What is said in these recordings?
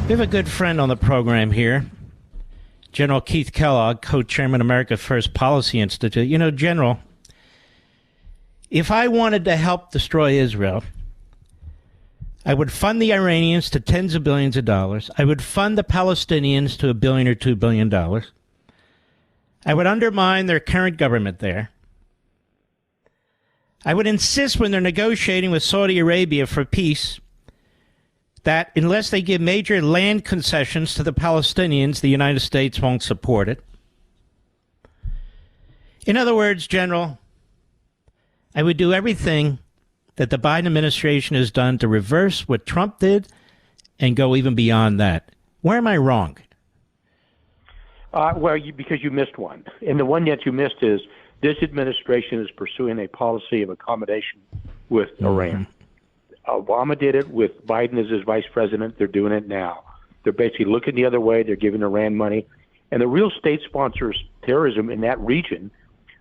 We have a good friend on the program here, General Keith Kellogg, co-chairman of America's First Policy Institute. You know, General, if I wanted to help destroy Israel, I would fund the Iranians to tens of billions of dollars. I would fund the Palestinians to $1 billion or $2 billion. I would undermine their current government there. I would insist when they're negotiating with Saudi Arabia for peace that unless they give major land concessions to the Palestinians, the United States won't support it. In other words, General, I would do everything that the Biden administration has done to reverse what Trump did and go even beyond that. Where am I wrong? Because you missed one. And the one that you missed is this administration is pursuing a policy of accommodation with Iran. Obama did it with Biden as his vice president. They're doing it now. They're basically looking the other way. They're giving Iran money. And the real state sponsors terrorism in that region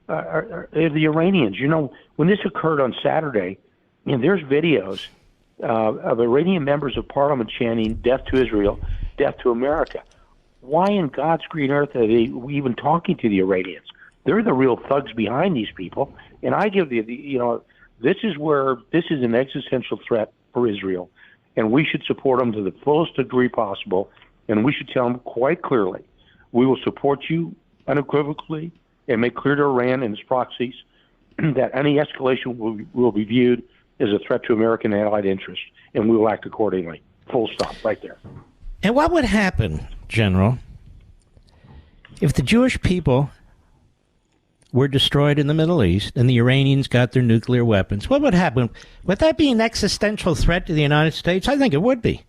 are the Iranians. You know, when this occurred on Saturday, and there's videos of Iranian members of parliament chanting, "Death to Israel, death to America." Why in God's green earth are they even talking to the Iranians? They're the real thugs behind these people. And I give this is an existential threat for Israel, and we should support them to the fullest degree possible, and we should tell them quite clearly, we will support you unequivocally and make clear to Iran and its proxies that any escalation will be viewed as a threat to American allied interests, and we will act accordingly. Full stop, right there. And what would happen, General, if the Jewish people were destroyed in the Middle East and the Iranians got their nuclear weapons? What would happen? Would that be an existential threat to the United States? I think it would be.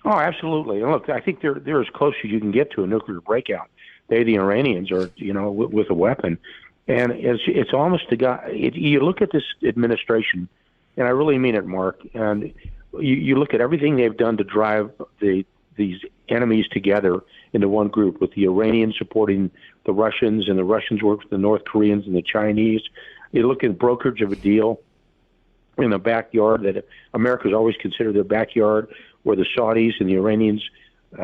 Oh, absolutely. And look, I think they're as close as you can get to a nuclear breakout. The Iranians are, with a weapon. And it's almost you look at this administration, and I really mean it, Mark, and you look at everything they've done to drive these enemies together into one group, with the Iranians supporting the Russians, and the Russians work with the North Koreans and the Chinese. You look at brokerage of a deal in the backyard that America's always considered their backyard, where the Saudis and the Iranians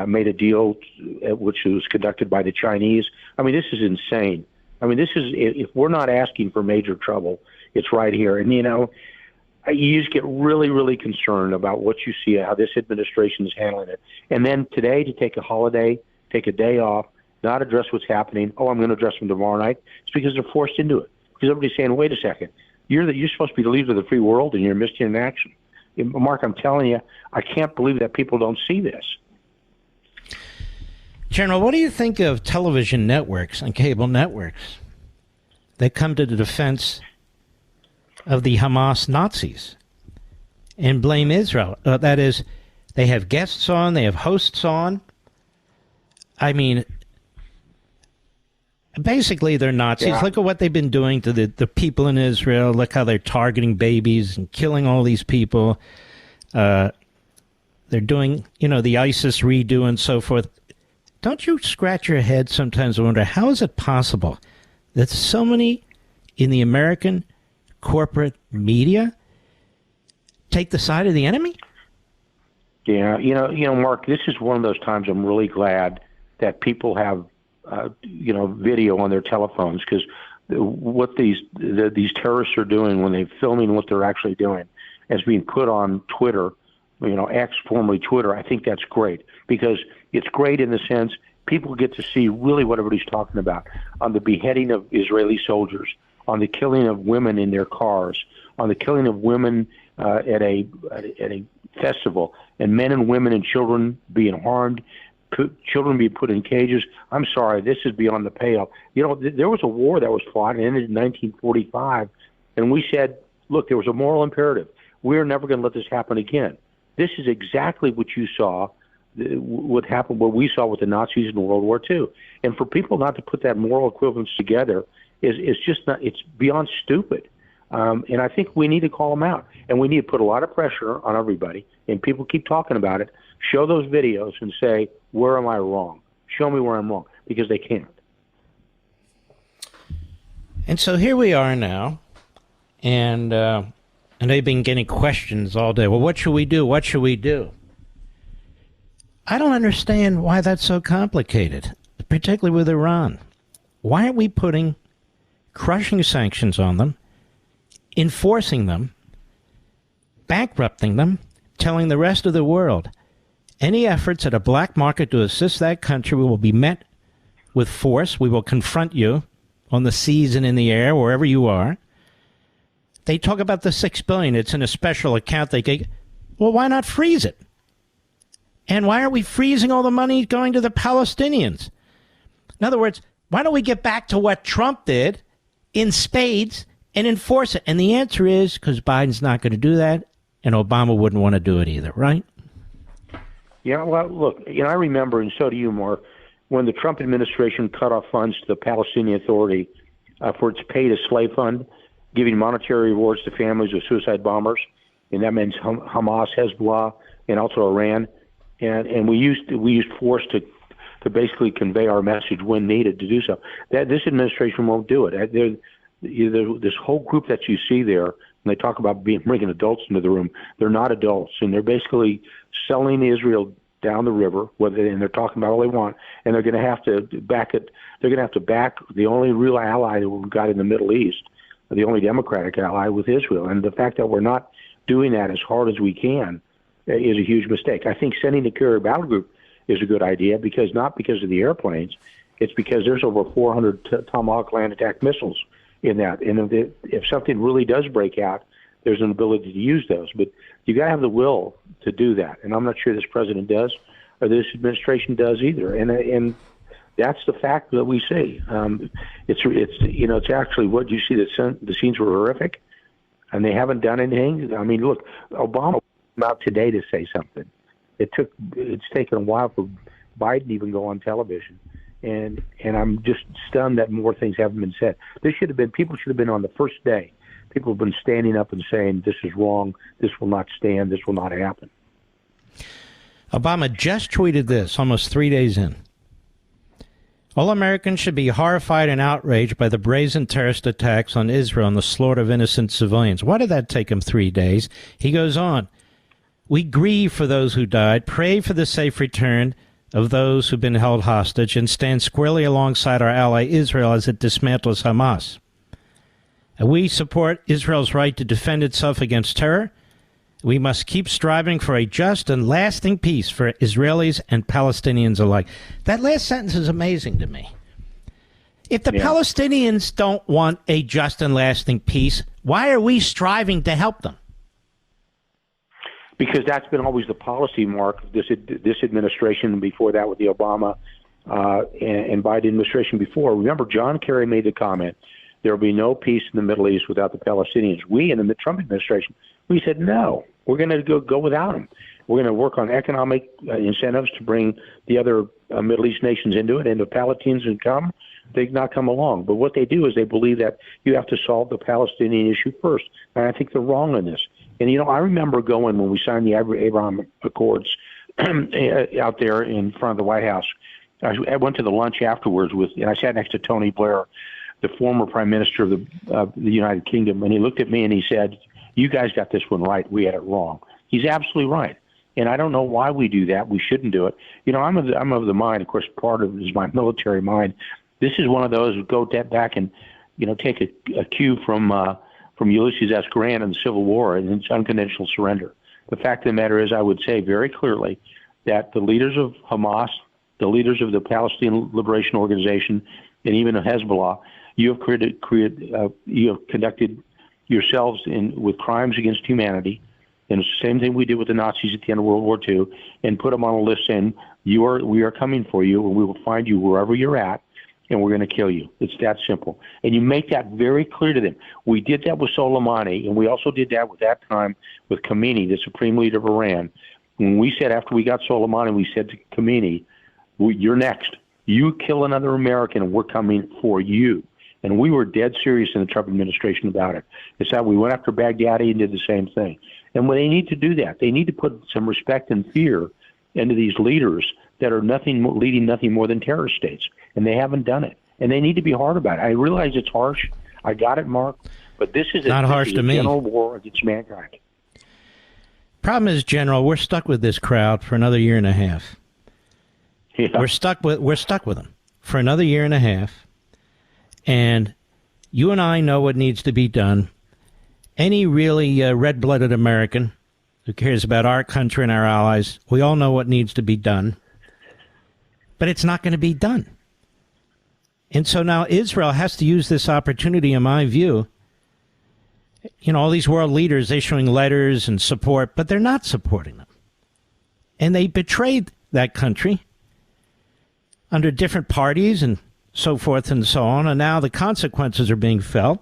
made a deal which was conducted by the Chinese. I mean, this is insane. I mean, if we're not asking for major trouble, it's right here. And, you just get really, really concerned about what you see, how this administration is handling it. And then today, to take a holiday, take a day off, not address what's happening. Oh, I'm going to address them tomorrow night. It's because they're forced into it. Because everybody's saying, wait a second, you're supposed to be the leader of the free world, and you're missing in action. Mark, I'm telling you, I can't believe that people don't see this. General, what do you think of television networks and cable networks that come to the defense of the Hamas Nazis and blame Israel? That is, they have guests on, they have hosts on. I mean, basically they're Nazis. Yeah. Look at what they've been doing to the people in Israel. Look how they're targeting babies and killing all these people. They're doing, the ISIS redo and so forth. Don't you scratch your head sometimes and wonder, how is it possible that so many in the American corporate media take the side of the enemy? Yeah, Mark, this is one of those times I'm really glad that people have, video on their telephones, because what these terrorists are doing when they're filming what they're actually doing as being put on Twitter, X, formerly Twitter, I think that's great, because it's great in the sense people get to see really what everybody's talking about, on the beheading of Israeli soldiers, on the killing of women in their cars, on the killing of women at a festival, and men and women and children being harmed, children being put in cages. I'm sorry, this is beyond the pale. There was a war that was fought and ended in 1945, and we said, look, there was a moral imperative. We're never going to let this happen again. This is exactly what you saw, what happened, what we saw with the Nazis in World War II. And for people not to put that moral equivalence together is just not, it's beyond stupid. And I think we need to call them out, and we need to put a lot of pressure on everybody. And people keep talking about it. Show those videos and say, where am I wrong? Show me where I'm wrong, because they can't. And so here we are now, and they've been getting questions all day. Well, what should we do? What should we do? I don't understand why that's so complicated, particularly with Iran. Why aren't we putting crushing sanctions on them, enforcing them, bankrupting them, telling the rest of the world any efforts at a black market to assist that country will be met with force. We will confront you on the seas and in the air, wherever you are. They talk about the $6 billion. It's in a special account. Well, why not freeze it? And why aren't we freezing all the money going to the Palestinians? In other words, why don't we get back to what Trump did in spades and enforce it? And the answer is because Biden's not going to do that, and Obama wouldn't want to do it either, right? Yeah, well, look, I remember, and so do you, Mark, when the Trump administration cut off funds to the Palestinian Authority for its pay-to-slave fund, giving monetary rewards to families of suicide bombers, and that means Hamas, Hezbollah, and also Iran. And we used force to basically convey our message when needed to do so. This administration won't do it. This whole group that you see there, when they talk about bringing adults into the room, they're not adults, and they're basically selling Israel down the river. And they're talking about all they want, and they're going to have to back it. They're going to have to back the only real ally that we've got in the Middle East, the only democratic ally, with Israel. And the fact that we're not doing that as hard as we can is a huge mistake. I think sending the carrier battle group is a good idea, not because of the airplanes. It's because there's over 400 Tomahawk land attack missiles in that. And if something really does break out, there's an ability to use those. But you got to have the will to do that. And I'm not sure this president does, or this administration does either. And that's the fact that we see. It's actually what you see. The scenes were horrific, and they haven't done anything. I mean, look, Obama came out today to say something. It's taken a while for Biden to even go on television, and I'm just stunned that more things haven't been said. People should have been on the first day. People have been standing up and saying, this is wrong, this will not stand, this will not happen. Obama just tweeted this almost 3 days in. All Americans should be horrified and outraged by the brazen terrorist attacks on Israel and the slaughter of innocent civilians. Why did that take him 3 days? He goes on. We grieve for those who died, pray for the safe return of those who've been held hostage, and stand squarely alongside our ally Israel as it dismantles Hamas. And we support Israel's right to defend itself against terror. We must keep striving for a just and lasting peace for Israelis and Palestinians alike. That last sentence is amazing to me. If the Palestinians don't want a just and lasting peace, why are we striving to help them? Because that's been always the policy, Mark, this administration, and before that with the Obama and Biden administration before. Remember, John Kerry made the comment, there will be no peace in the Middle East without the Palestinians. We, in the Trump administration, we said, no, we're going to go without them. We're going to work on economic incentives to bring the other Middle East nations into it, and if Palestinians come, they not come along. But what they do is they believe that you have to solve the Palestinian issue first. And I think they're wrong on this. And, I remember going when we signed the Abraham Accords out there in front of the White House. I went to the lunch afterwards and I sat next to Tony Blair, the former prime minister of the United Kingdom. And he looked at me and he said, you guys got this one right. We had it wrong. He's absolutely right. And I don't know why we do that. We shouldn't do it. I'm of the mind, of course, part of it is my military mind. This is one of those who go back and, take a cue from Ulysses S. Grant in the Civil War and its unconditional surrender. The fact of the matter is, I would say very clearly that the leaders of Hamas, the leaders of the Palestinian Liberation Organization, and even of Hezbollah, you have conducted yourselves with crimes against humanity, and it's the same thing we did with the Nazis at the end of World War II, and put them on a list saying, we are coming for you, and we will find you wherever you're at, and we're going to kill you. It's that simple. And you make that very clear to them. We did that with Soleimani, and we also did that with Khomeini, the supreme leader of Iran. When we said, after we got Soleimani, we said to Khomeini, you're next. You kill another American, and we're coming for you. And we were dead serious in the Trump administration about it. It's how we went after Baghdadi and did the same thing. And when they need to do that, they need to put some respect and fear into these leaders that are leading nothing more than terrorist states. And they haven't done it. And they need to be hard about it. I realize it's harsh. I got it, Mark. But this is not harsh to me. General war against mankind. Problem is, General, we're stuck with this crowd for another year and a half. We're stuck with them for another year and a half, and you and I know what needs to be done. Any really red-blooded American who cares about our country and our allies, we all know what needs to be done, but it's not going to be done. And so now Israel has to use this opportunity, in my view. You know, all these world leaders issuing letters and support, but they're not supporting them. And they betrayed that country under different parties and so forth and so on. And now the consequences are being felt.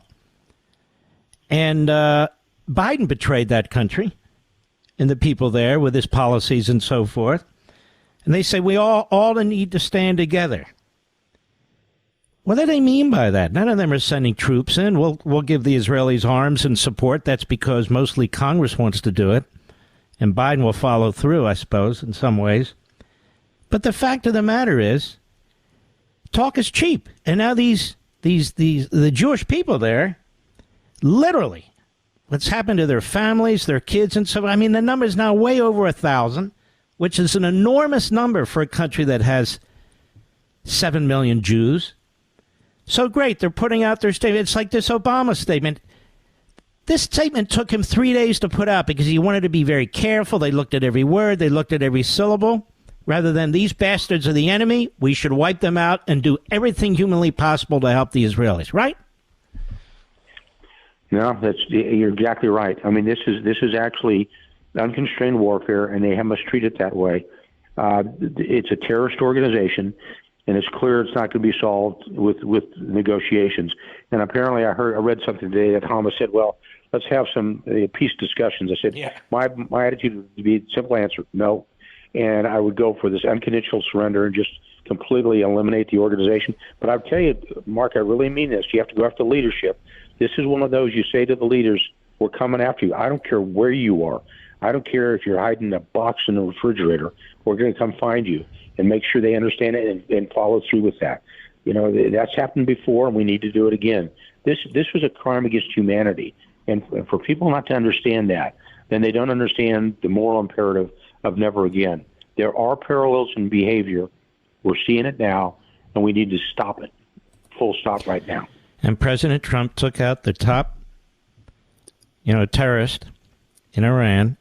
And Biden betrayed that country and the people there with his policies and so forth. And they say we all need to stand together. What do they mean by that? None of them are sending troops in. We'll give the Israelis arms and support. That's because mostly Congress wants to do it. And Biden will follow through, I suppose, in some ways. But the fact of the matter is, talk is cheap. And now the Jewish people there, literally, what's happened to their families, their kids, and so, I mean, the number is now way over 1,000, which is an enormous number for a country that has 7 million Jews. So great, they're putting out their statement. It's like this Obama statement. This statement took him 3 days to put out because he wanted to be very careful. They looked at every word. They looked at every syllable. Rather than these bastards are the enemy, we should wipe them out and do everything humanly possible to help the Israelis, right? No, you're exactly right. I mean, this is actually unconstrained warfare, and they must treat it that way. It's a terrorist organization, and it's clear it's not going to be solved with negotiations. And apparently, I read something today that Hamas said, "Well, let's have some peace discussions." I said, yeah. My attitude would be a simple answer: no. And I would go for this unconditional surrender and just completely eliminate the organization. But I'll tell you, Mark, I really mean this. You have to go after leadership. This is one of those you say to the leaders, we're coming after you. I don't care where you are. I don't care if you're hiding a box in the refrigerator. We're going to come find you and make sure they understand it and follow through with that. You know, that's happened before, and we need to do it again. This was a crime against humanity. And for people not to understand that, then they don't understand the moral imperative of never again. There are parallels in behavior. We're seeing it now, and we need to stop it. Full stop right now. And President Trump took out the top, terrorist in Iran.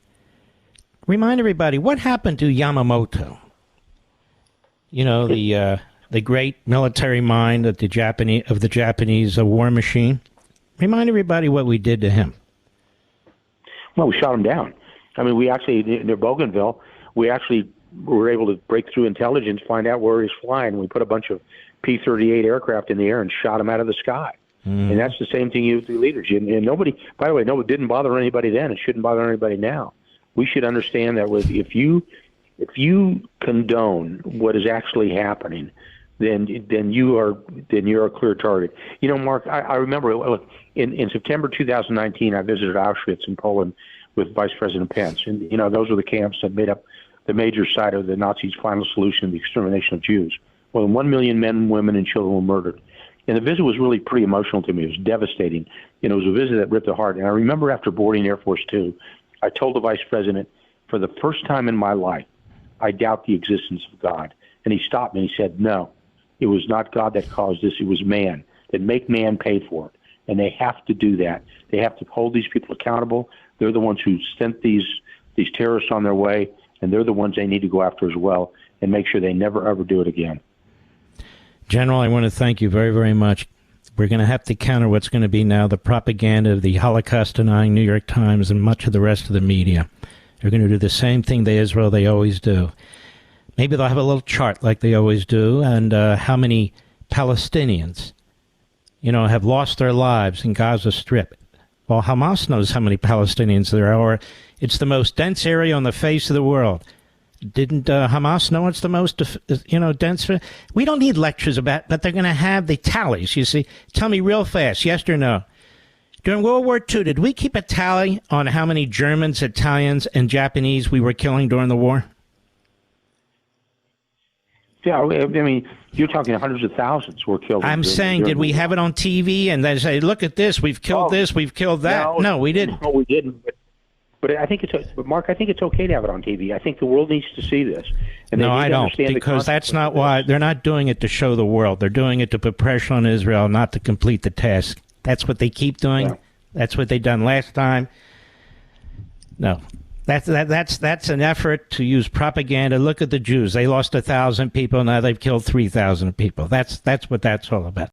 Remind everybody, what happened to Yamamoto? The great military mind of the Japanese war machine. Remind everybody what we did to him. Well, we shot him down. I mean, we actually, near Bougainville, we actually were able to break through intelligence, find out where he's flying. We put a bunch of P-38 aircraft in the air and shot him out of the sky. And that's the same thing you do with leaders. And nobody, by the way, it didn't bother anybody then. It shouldn't bother anybody now. We should understand that if you condone what is actually happening, then you're a clear target. You know, Mark, I remember in September 2019, I visited Auschwitz in Poland with Vice President Pence. And, those were the camps that made up the major site of the Nazis' final solution, the extermination of Jews. More than 1 million men, women, and children were murdered. And the visit was really pretty emotional to me. It was devastating. It was a visit that ripped the heart. And I remember after boarding Air Force Two, I told the Vice President, for the first time in my life, I doubt the existence of God. And he stopped me and he said, no, it was not God that caused this. It was man. That make man pay for it. And they have to do that. They have to hold these people accountable. They're the ones who sent these terrorists on their way, and they're the ones they need to go after as well and make sure they never, ever do it again. General, I want to thank you very, very much. We're going to have to counter what's going to be now the propaganda of the Holocaust-denying New York Times and much of the rest of the media. They're going to do the same thing to Israel they always do. Maybe they'll have a little chart like they always do, and how many Palestinians, have lost their lives in Gaza Strip. Well, Hamas knows how many Palestinians there are. Or it's the most dense area on the face of the world. Didn't Hamas know it's the most, dense? We don't need lectures about, but they're going to have the tallies, you see. Tell me real fast, yes or no. During World War II, did we keep a tally on how many Germans, Italians, and Japanese we were killing during the war? Yeah, I mean, you're talking hundreds of thousands were killed. I'm saying, did we have it on TV and they say, look at this, we've killed this, we've killed that? No, we didn't. No, we didn't. But but Mark, I think it's okay to have it on TV. I think the world needs to see this. And no, I don't, because that's not why. They're not doing it to show the world. They're doing it to put pressure on Israel not to complete the task. That's what they keep doing. Yeah. That's what they done last time. No, that's an effort to use propaganda. Look at the Jews. They lost 1,000 people. Now they've killed 3,000 people. That's what that's all about.